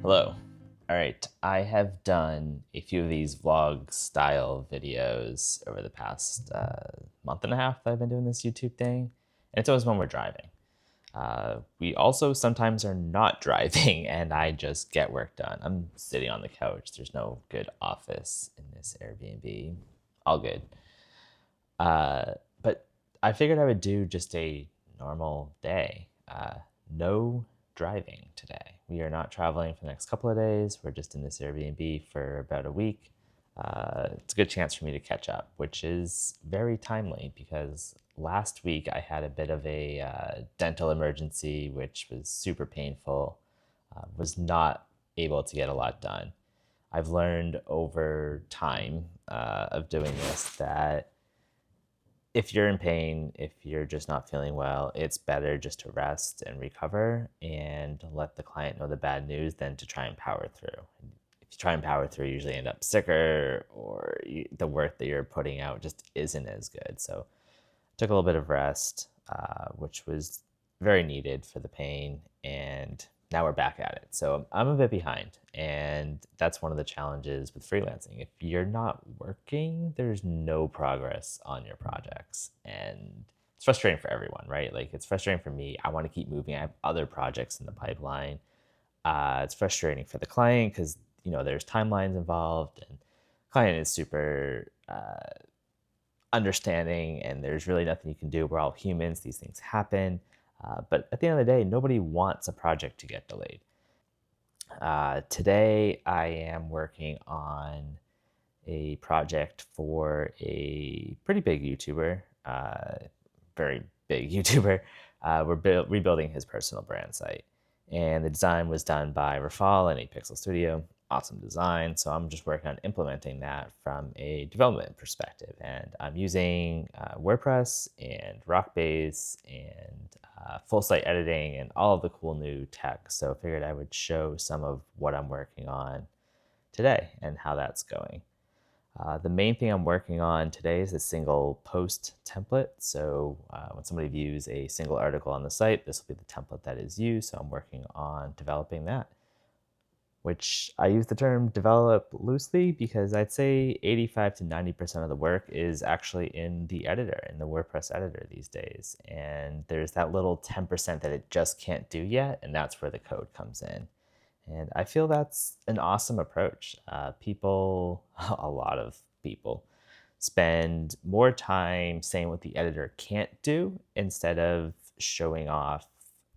Hello. All right, I have done a few of these vlog style videos over the past month and a half that I've been doing this YouTube thing, and it's always when we're driving. We also sometimes are not driving, and I just get work done. I'm sitting on the couch. There's no good office in this Airbnb. All good. But I figured I would do just a normal day. No driving today. We are not traveling for the next couple of days. We're just in this Airbnb for about a week. It's a good chance for me to catch up, which is very timely because last week I had a bit of a dental emergency, which was super painful. Was not able to get a lot done. I've learned over time of doing this that if you're in pain, if you're just not feeling well, it's better just to rest and recover and let the client know the bad news than to try and power through. If you try and power through, you usually end up sicker, or the work that you're putting out just isn't as good. So I took a little bit of rest, which was very needed for the pain, and now we're back at it. So I'm a bit behind, and that's one of the challenges with freelancing. If you're not working, there's no progress on your projects, and it's frustrating for everyone, right? Like, it's frustrating for me. I want to keep moving. I have other projects in the pipeline. It's frustrating for the client because there's timelines involved, and the client is super understanding, and there's really nothing you can do. We're all humans. These things happen. But at the end of the day, nobody wants a project to get delayed. Today, I am working on a project for a pretty big YouTuber, very big YouTuber. We're rebuilding his personal brand site. And the design was done by Rafal in 8 Pixel Studio. Awesome design. So I'm just working on implementing that from a development perspective. And I'm using WordPress and Rockbase and full site editing and all of the cool new tech. So I figured I would show some of what I'm working on today and how that's going. The main thing I'm working on today is a single post template. So when somebody views a single article on the site, this will be the template that is used. So I'm working on developing that, which I use the term develop loosely because I'd say 85 to 90% of the work is actually in the editor, in the WordPress editor these days. And there's that little 10% that it just can't do yet, and that's where the code comes in. And I feel that's an awesome approach. A lot of people, spend more time saying what the editor can't do instead of showing off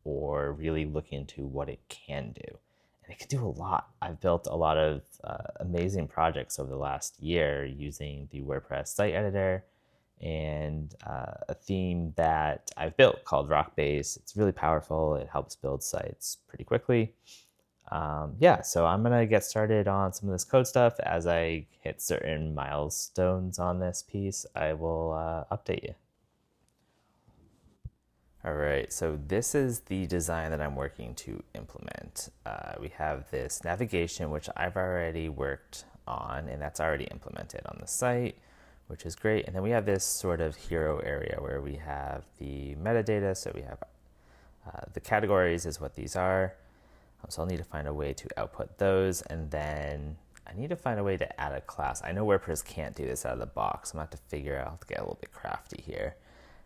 or really looking into what it can do. And it can do a lot. I've built a lot of amazing projects over the last year using the WordPress site editor and a theme that I've built called Rockbase. It's really powerful. It helps build sites pretty quickly. So I'm going to get started on some of this code stuff. As I hit certain milestones on this piece, I will update you. All right, so this is the design that I'm working to implement. We have this navigation, which I've already worked on, and that's already implemented on the site, which is great. And then we have this sort of hero area where we have the metadata. So we have the categories is what these are. So I'll need to find a way to output those, and then I need to find a way to add a class. I know WordPress can't do this out of the box. I'm going to have to figure out, I'll have to get a little bit crafty here,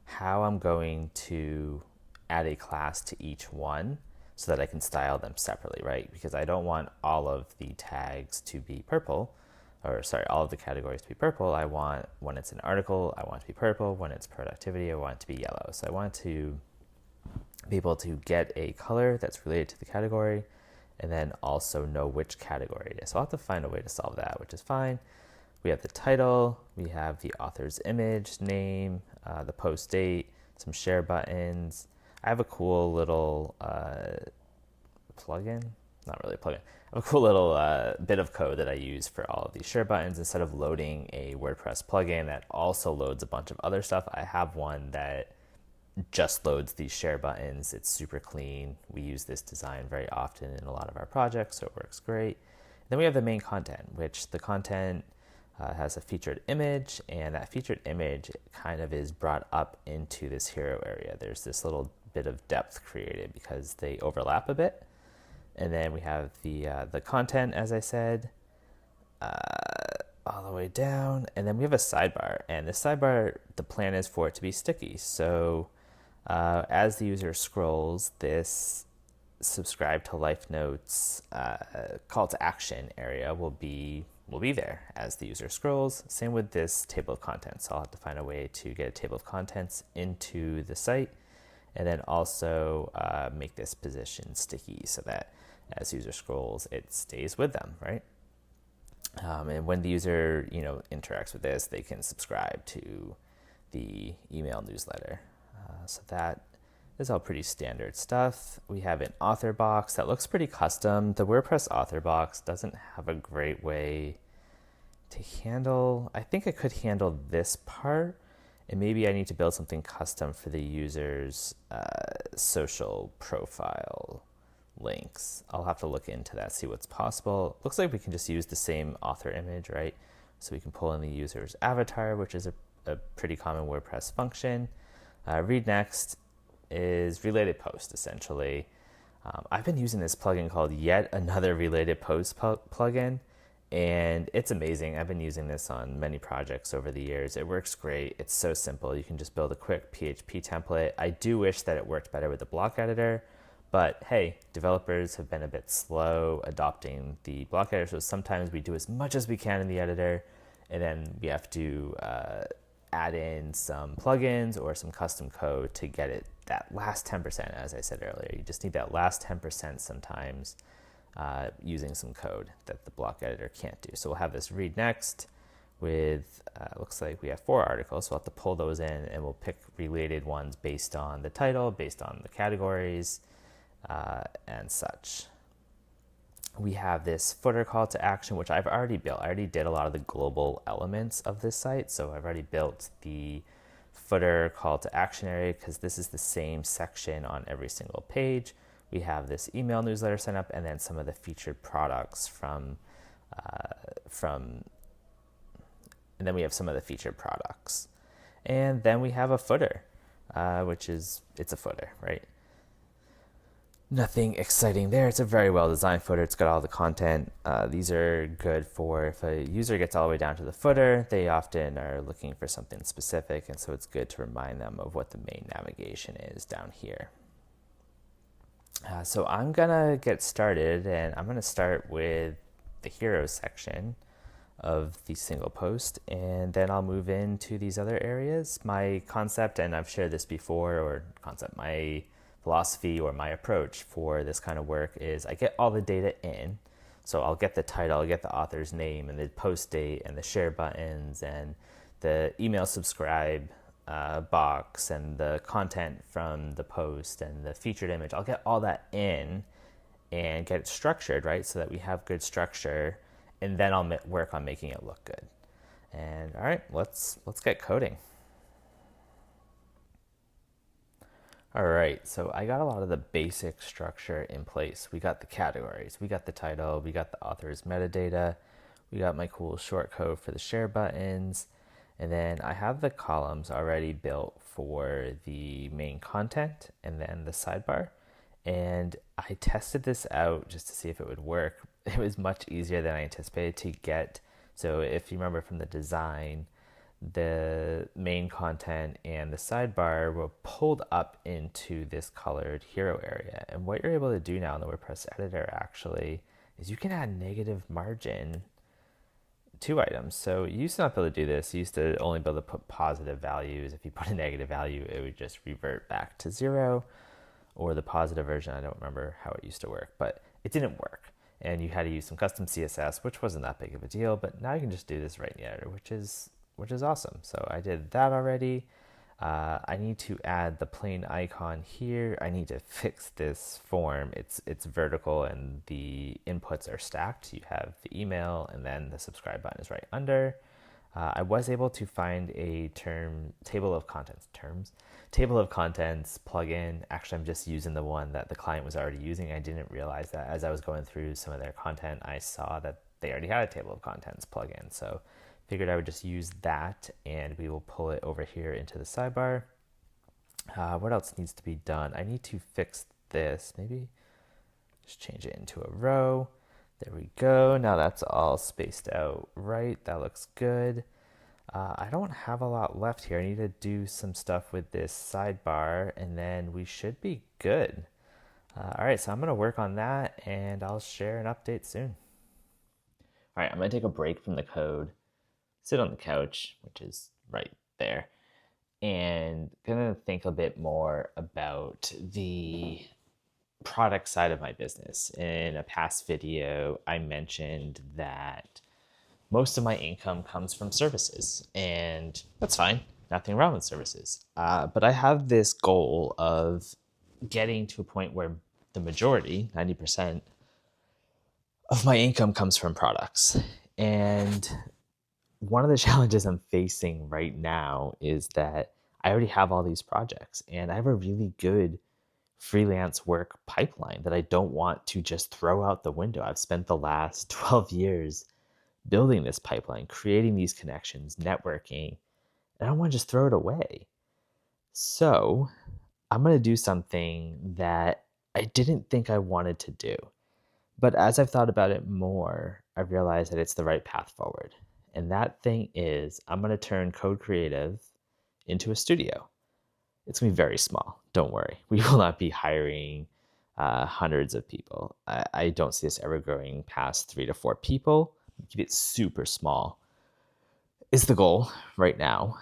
how I'm going to add a class to each one so that I can style them separately, right? Because I don't want all of the tags to be purple, all of the categories to be purple. I want, when it's an article, I want it to be purple. When it's productivity, I want it to be yellow. So I want to be able to get a color that's related to the category and then also know which category it is. So I'll have to find a way to solve that, which is fine. We have the title, we have the author's image, name, the post date, some share buttons. I have a cool little plugin, not really a plugin. I have a cool little bit of code that I use for all of these share buttons. Instead of loading a WordPress plugin that also loads a bunch of other stuff, I have one that just loads these share buttons. It's super clean. We use this design very often in a lot of our projects, so it works great. Then we have the main content, which the content has a featured image, and that featured image kind of is brought up into this hero area. There's this little bit of depth created because they overlap a bit. And then we have the content, as I said, all the way down. And then we have a sidebar. And the sidebar, the plan is for it to be sticky. So as the user scrolls, this subscribe to Life Notes call to action area will be there as the user scrolls. Same with this table of contents. So I'll have to find a way to get a table of contents into the site, and then also make this position sticky so that as the user scrolls, it stays with them, right? And when the user interacts with this, they can subscribe to the email newsletter. So that is all pretty standard stuff. We have an author box that looks pretty custom. The WordPress author box doesn't have a great way to handle. I think I could handle this part, and maybe I need to build something custom for the user's social profile links. I'll have to look into that, see what's possible. Looks like we can just use the same author image, right? So we can pull in the user's avatar, which is a pretty common WordPress function. Read next is related post, essentially. I've been using this plugin called Yet Another Related Post plugin, and it's amazing. I've been using this on many projects over the years. It works great. It's so simple. You can just build a quick PHP template. I do wish that it worked better with the block editor, but hey, developers have been a bit slow adopting the block editor, so sometimes we do as much as we can in the editor, and then we have to add in some plugins or some custom code to get it that last 10%, as I said earlier. You just need that last 10% sometimes using some code that the block editor can't do. So we'll have this read next with, looks like we have 4 articles, so we'll have to pull those in, and we'll pick related ones based on the title, based on the categories, and such. We have this footer call to action, which I've already built. I already did a lot of the global elements of this site, so I've already built the footer call to action area because this is the same section on every single page. We have this email newsletter sign up, and then some of the featured products and then we have some of the featured products. And then we have a footer, it's a footer, right? Nothing exciting there. It's a very well designed footer. It's got all the content. These are good for if a user gets all the way down to the footer, they often are looking for something specific, and so it's good to remind them of what the main navigation is down here. So I'm gonna get started, and I'm gonna start with the hero section of the single post, and then I'll move into these other areas. My concept, and I've shared this before, my philosophy or my approach for this kind of work is I get all the data in. So I'll get the title, I'll get the author's name and the post date and the share buttons and the email subscribe box and the content from the post and the featured image. I'll get all that in and get it structured, right? So that we have good structure, and then I'll work on making it look good. And all right, let's get coding. All right, so I got a lot of the basic structure in place. We got the categories, we got the title, we got the author's metadata, we got my cool short code for the share buttons, and then I have the columns already built for the main content and then the sidebar. And I tested this out just to see if it would work. It was much easier than I anticipated to get. So if you remember from the design, the main content and the sidebar were pulled up into this colored hero area. And what you're able to do now in the WordPress editor actually is you can add negative margin to items. So you used to not be able to do this. You used to only be able to put positive values. If you put a negative value, it would just revert back to 0, or the positive version. I don't remember how it used to work, but it didn't work. And you had to use some custom CSS, which wasn't that big of a deal, but now you can just do this right in the editor, which is awesome. So I did that already. I need to add the plain icon here. I need to fix this form. It's vertical and the inputs are stacked. You have the email and then the subscribe button is right under. I was able to find a table of contents plugin. Actually, I'm just using the one that the client was already using. I didn't realize that as I was going through some of their content, I saw that they already had a table of contents plugin. So figured I would just use that, and we will pull it over here into the sidebar. What else needs to be done? I need to fix this. Maybe Just change it into a row. There we go. Now that's all spaced out right. That looks good. I don't have a lot left here. I need to do some stuff with this sidebar and then we should be good. All right, so I'm going to work on that and I'll share an update soon. All right, I'm going to take a break from the code, sit on the couch, which is right there, and going to think a bit more about the product side of my business. In a past video, I mentioned that most of my income comes from services, and that's fine. Nothing wrong with services. But I have this goal of getting to a point where the majority, 90%, of my income comes from products. And one of the challenges I'm facing right now is that I already have all these projects and I have a really good freelance work pipeline that I don't want to just throw out the window. I've spent the last 12 years building this pipeline, creating these connections, networking, and I don't want to just throw it away. So I'm going to do something that I didn't think I wanted to do. But as I've thought about it more, I've realized that it's the right path forward. And that thing is, I'm going to turn Code Creative into a studio. It's going to be very small. Don't worry. We will not be hiring hundreds of people. I don't see this ever growing past 3 to 4 people. Keep it super small is the goal right now.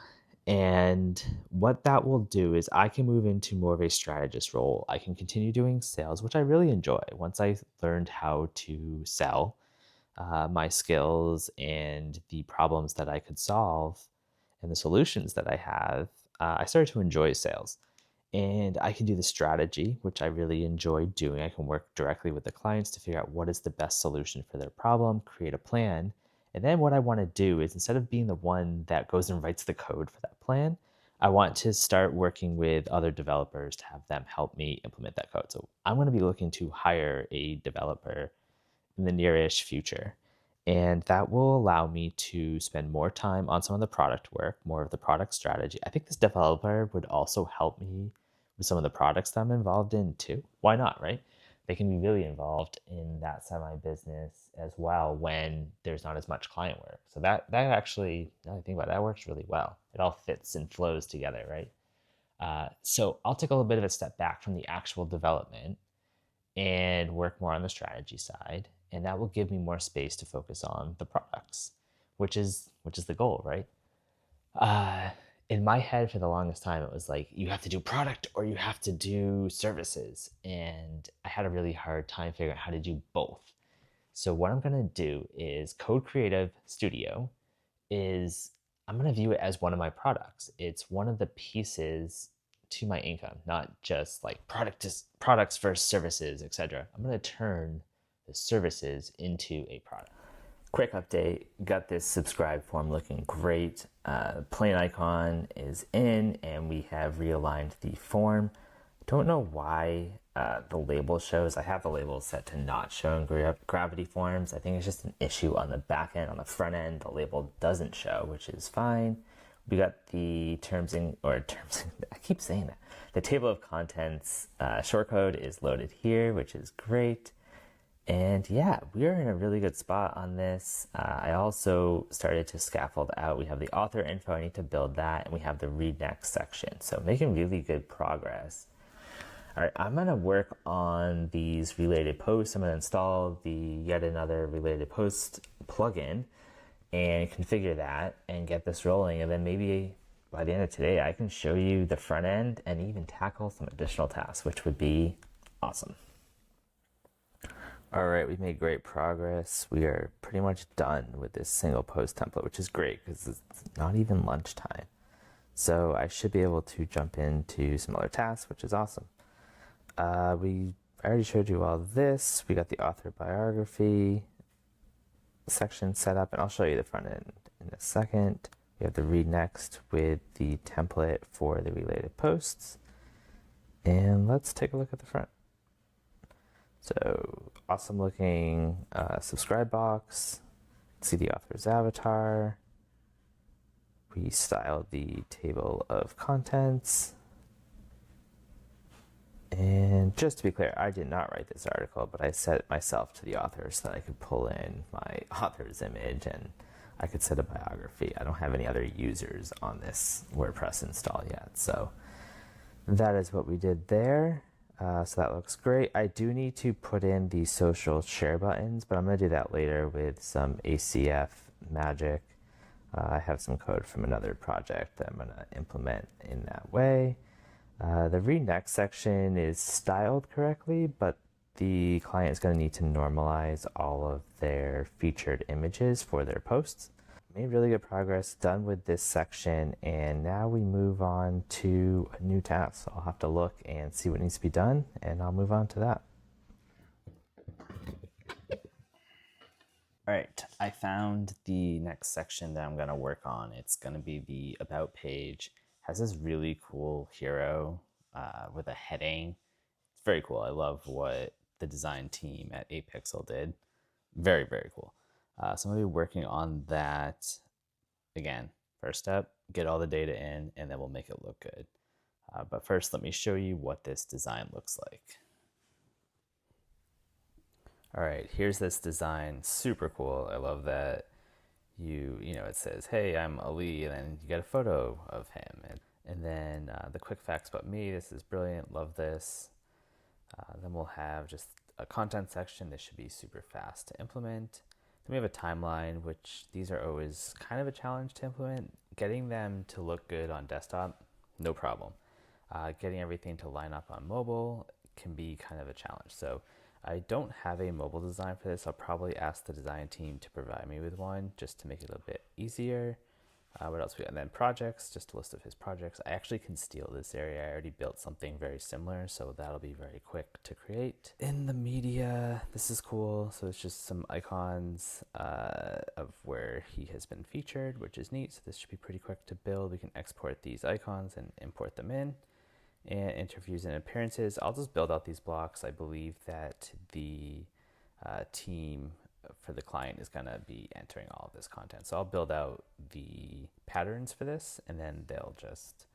And what that will do is I can move into more of a strategist role. I can continue doing sales, which I really enjoy. Once I learned how to sell, my skills and the problems that I could solve and the solutions that I have, I started to enjoy sales. And I can do the strategy, which I really enjoy doing. I can work directly with the clients to figure out what is the best solution for their problem, create a plan. And then what I want to do is instead of being the one that goes and writes the code for that plan, I want to start working with other developers to have them help me implement that code. So I'm going to be looking to hire a developer in the nearish future. And that will allow me to spend more time on some of the product work, more of the product strategy. I think this developer would also help me with some of the products that I'm involved in too. Why not, right? They can be really involved in that side of my business as well when there's not as much client work. So that actually, now I think about it, that works really well. It all fits and flows together, right? So I'll take a little bit of a step back from the actual development and work more on the strategy side, and that will give me more space to focus on the products, which is the goal, right? In my head for the longest time it was like you have to do product or you have to do services, and I had a really hard time figuring out how to do both. So what I'm going to do is Code Creative Studio is I'm going to view it as one of my products. It's one of the pieces to my income, not just like products versus services, etc. I'm going to turn the services into a product. Quick update, got this subscribe form looking great. Plain icon is in and we have realigned the form. Don't know why the label shows. I have the label set to not show in Gravity Forms. I think it's just an issue on the back end. On the front end, the label doesn't show, which is fine. We got the I keep saying that. The table of contents shortcode is loaded here, which is great. And yeah, we are in a really good spot on this. I also started to scaffold out. We have the author info, I need to build that, and we have the read next section. So making really good progress. All right, I'm gonna work on these related posts. I'm gonna install the yet another related post plugin and configure that and get this rolling. And then maybe by the end of today, I can show you the front end and even tackle some additional tasks, which would be awesome. All right, we've made great progress. We are pretty much done with this single post template, which is great because it's not even lunchtime. So I should be able to jump into some other tasks, which is awesome. I already showed you all this. We got the author biography section set up, and I'll show you the front end in a second. We have the read next with the template for the related posts. And let's take a look at the front. So awesome looking subscribe box. See the author's avatar. We styled the table of contents. And just to be clear, I did not write this article, but I set it myself to the author so that I could pull in my author's image and I could set a biography. I don't have any other users on this WordPress install yet. So that is what we did there. So that looks great. I do need to put in the social share buttons, but I'm going to do that later with some ACF magic. I have some code from another project that I'm going to implement in that way. The read next section is styled correctly, but the client is going to need to normalize all of their featured images for their posts. Made really good progress, done with this section, and now we move on to a new task. So I'll have to look and see what needs to be done, and I'll move on to that. All right, I found the next section that I'm going to work on. It's going to be the About page. It has this really cool hero with a heading. It's very cool. I love what the design team at 8pixel did. Very, very cool. So I'm going to be working on that. Again, first step, get all the data in, and then we'll make it look good. But first, let me show you what this design looks like. All right, here's this design. Super cool. I love that it says, hey, I'm Ali, and then you get a photo of him. And then the quick facts about me. This is brilliant. Love this. Then we'll have just a content section. This should be super fast to implement. Then we have a timeline, which these are always kind of a challenge to implement. Getting them to look good on desktop, no problem. Getting everything to line up on mobile can be kind of a challenge. So I don't have a mobile design for this. I'll probably ask the design team to provide me with one just to make it a little bit easier. What else we got? And then projects, just a list of his projects. I actually can steal this area. I already built something very similar, so that'll be very quick to create. In the media, this is cool. So it's just some icons of where he has been featured, which is neat. So this should be pretty quick to build. We can export these icons and import them in. And interviews and appearances. I'll just build out these blocks. I believe that the team for the client is going to be entering all of this content. So I'll build out the patterns for this, and then they'll just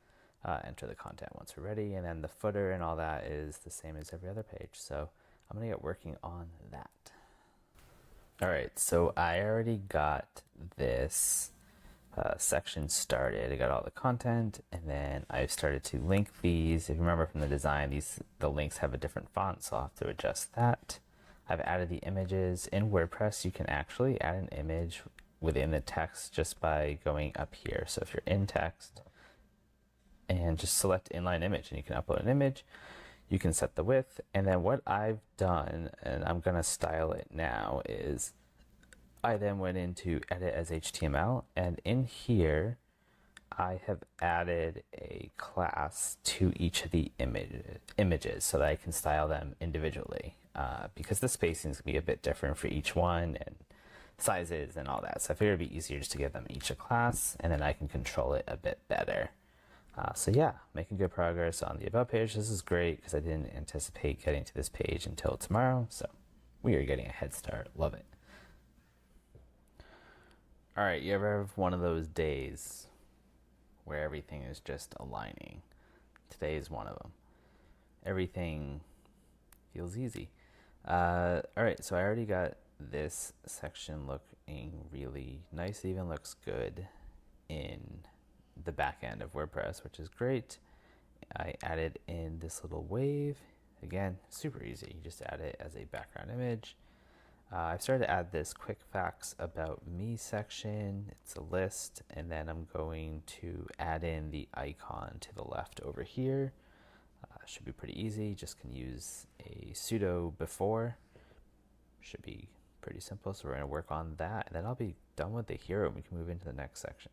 enter the content once we're ready. And then the footer and all that is the same as every other page. So I'm going to get working on that. All right, so I already got this section started. I got all the content, and then I started to link these. If you remember from the design, the links have a different font, so I'll have to adjust that. I've added the images. In WordPress, you can actually add an image within the text just by going up here. So if you're in text and just select inline image, and you can upload an image, you can set the width. And then what I've done, and I'm going to style it now, is I then went into edit as HTML, and in here I have added a class to each of the images so that I can style them individually, because the spacing is going to be a bit different for each one and sizes and all that. So I figured it'd be easier just to give them each a class, and then I can control it a bit better. So yeah, making good progress on the About page. This is great because I didn't anticipate getting to this page until tomorrow, so we are getting a head start. Love it. All right, you ever have one of those days where everything is just aligning? Today is one of them. Everything feels easy. All right, so I already got this section looking really nice. It even looks good in the back end of WordPress, which is great. I added in this little wave. Again, super easy. You just add it as a background image. I've started to add this quick facts about me section. It's a list, and then I'm going to add in the icon to the left over here. Should be pretty easy. Just can use a sudo before. Should be pretty simple. So we're going to work on that, and then I'll be done with the hero, and we can move into the next section.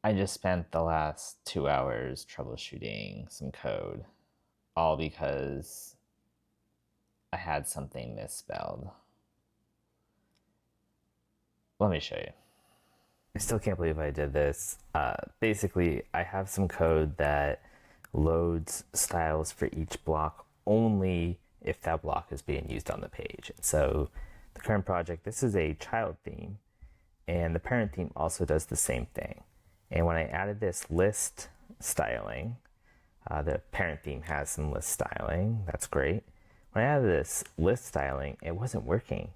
I just spent the last 2 hours troubleshooting some code, all because I had something misspelled. Let me show you. I still can't believe I did this. Basically, I have some code that loads styles for each block only if that block is being used on the page. So the current project, this is a child theme, and the parent theme also does the same thing. And when I added this list styling, The parent theme has some list styling. That's great. When I added this list styling, it wasn't working.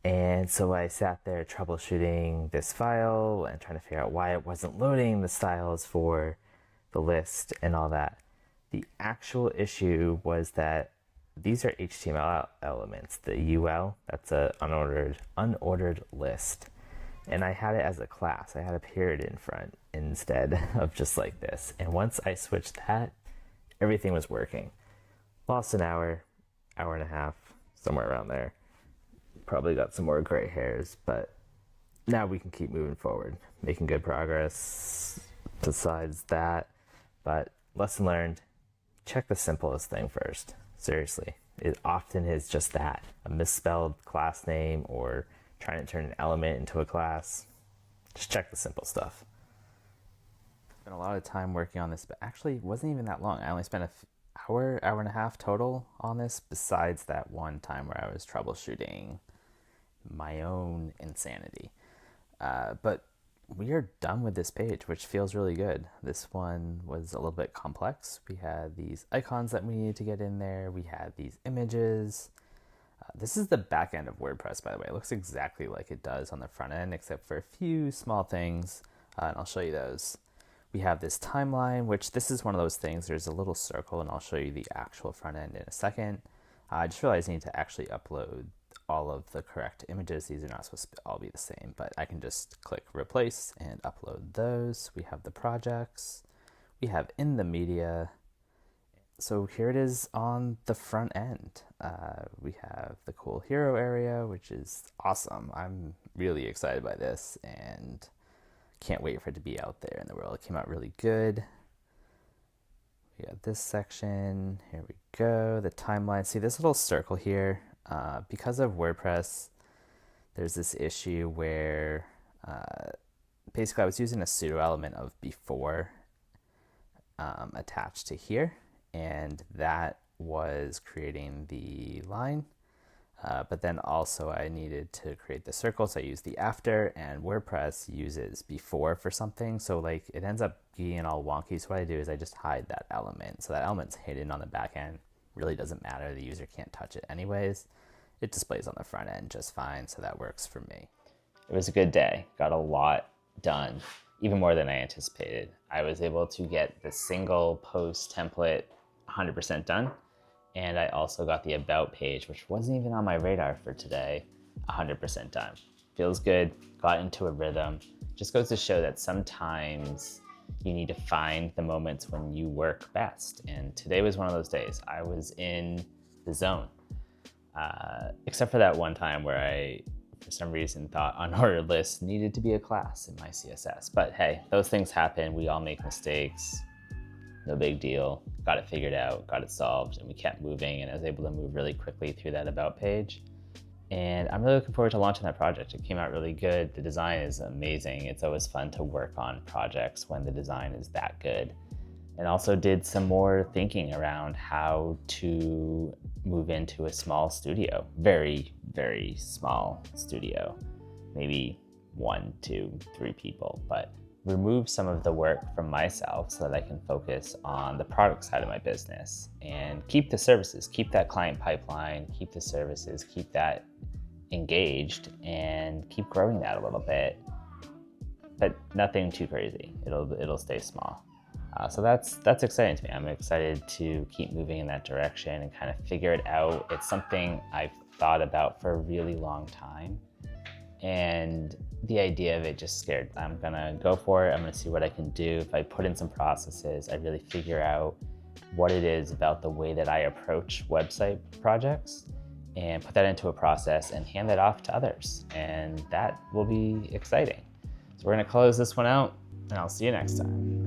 And so I sat there troubleshooting this file and trying to figure out why it wasn't loading the styles for the list and all that. The actual issue was that these are HTML elements. The UL, that's an unordered list. And I had it as a class. I had a period in front instead of just like this. And once I switched that, everything was working. Lost an hour and a half, somewhere around there. Probably got some more gray hairs, but now we can keep moving forward, making good progress besides that. But lesson learned, check the simplest thing first. Seriously, it often is just that, a misspelled class name or trying to turn an element into a class. Just check the simple stuff. Spent a lot of time working on this, but actually it wasn't even that long. I only spent an hour and a half total on this, besides that one time where I was troubleshooting my own insanity. But we are done with this page, which feels really good. This one was a little bit complex. We had these icons that we needed to get in there. We had these images. This is the back end of WordPress, by the way. It looks exactly like it does on the front end, except for a few small things, and I'll show you those. We have this timeline, which this is one of those things. There's a little circle, and I'll show you the actual front end in a second. I just realized I need to actually upload all of the correct images. These are not supposed to all be the same, but I can just click replace and upload those. We have the projects. We have in the media. So here it is on the front end. We have the cool hero area, which is awesome. I'm really excited by this and can't wait for it to be out there in the world. It came out really good. We got this section. Here we go. The timeline. See this little circle here? Because of WordPress, there's this issue where basically I was using a pseudo element of before attached to here, and that was creating the line. But then also I needed to create the circle, so I used the after, and WordPress uses before for something, so like it ends up being all wonky. So what I do is I just hide that element, so that element's hidden on the back end. Really doesn't matter, the user can't touch it anyways. It displays on the front end just fine, so that works for me. It was a good day, got a lot done, even more than I anticipated. I was able to get the single post template 100% done, and I also got the about page, which wasn't even on my radar for today, 100% done. Feels good, got into a rhythm. Just goes to show that sometimes you need to find the moments when you work best, and today was one of those days. I was in the zone, except for that one time where I, for some reason, thought unordered lists needed to be a class in my CSS. But hey, those things happen. We all make mistakes. No big deal. Got it figured out, got it solved, and we kept moving, and I was able to move really quickly through that about page. And I'm really looking forward to launching that project. It came out really good. The design is amazing. It's always fun to work on projects when the design is that good. And also did some more thinking around how to move into a small studio. Very, very small studio. Maybe 1, 2, 3 people, but remove some of the work from myself so that I can focus on the product side of my business and keep the services, keep that client pipeline, keep the services, keep that engaged, and keep growing that a little bit, but nothing too crazy. It'll stay small. So that's exciting to me. I'm excited to keep moving in that direction and kind of figure it out. It's something I've thought about for a really long time, and the idea of it just scared. I'm gonna go for it. I'm gonna see what I can do. If I put in some processes, I really figure out what it is about the way that I approach website projects and put that into a process and hand that off to others. And that will be exciting. So we're gonna close this one out, and I'll see you next time.